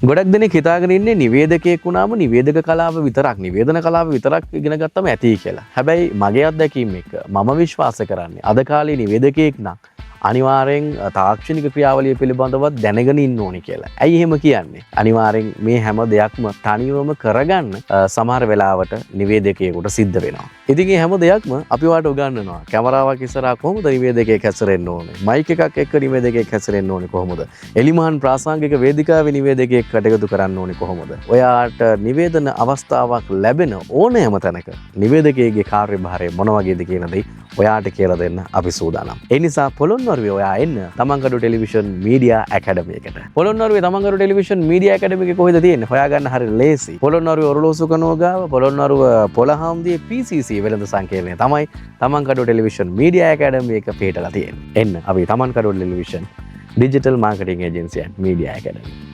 ගොඩක් දෙනෙක් හිතාගෙන ඉන්නේ නිවේදකයෙක් වුණාම නිවේදක කලාව විතරක් නිවේදන කලාව විතරක් ඉගෙන ගත්තම ඇති කියලා. හැබැයි මගේ අත්දැකීම් එක්ක මම විශ්වාස කරන්නේ අද කාලේ නිවේදකයෙක් නම් අනිවාර්යෙන් තාක්ෂණික ක්‍රියාවලිය පිළිබඳව දැනගෙන ඉන්න ඕනි කියලා. ඇයි එහෙම කියන්නේ? අනිවාර්යෙන් මේ හැම දෙයක්ම තනියම කරගන්න සමහර වෙලාවට නිවේදකයෙකුට සිද්ධ වෙනවා. ඉතින් මේ හැම දෙයක්ම අපි වාට උගන්වනවා. කැමරාවක් ඉස්සරහා කොහොමද නිවේදකයෙක් හැසිරෙන්න ඕනේ? මයික් එකක් එක්ක නිවේදකයෙක් හැසිරෙන්න ඕනේ කොහොමද? එලිමහන් ප්‍රාසංගික වේදිකාවේ නිවේදකයෙක් කටයුතු කරන්න ඕනේ කොහොමද? ඔයාට නිවේදන අවස්ථාවක් ලැබෙන ඕනෑම තැනක නිවේදකයෙක්ගේ කාර්යභාරය මොන වගේද කියන දේ ඔයාට කියලා දෙන්න අපි සූදානම්. ඒ නිසා පොළොන්නරුවේ ඔයා එන්න තමන්කඩු ටෙලිවිෂන් මීඩියා ඇකඩමි එකට. පොළොන්නරුවේ තමන්කඩු ටෙලිවිෂන් මීඩියා ඇකඩමි එක කොහෙද තියෙන්නේ? හොයාගන්න හරිය ලේසි. පොළොන්නරුවේ ඔරලෝසු කනුව ගාව පොළොන්නරුව පොළහාම්දියේ PCC වෙළඳ සංකීර්ණය තමයි තමන්කඩු ටෙලිවිෂන් මීඩියා ඇකඩමි එක පිටලා තියෙන්නේ. එන්න අපි Thamankadu television digital marketing agency and media ඇකඩමි.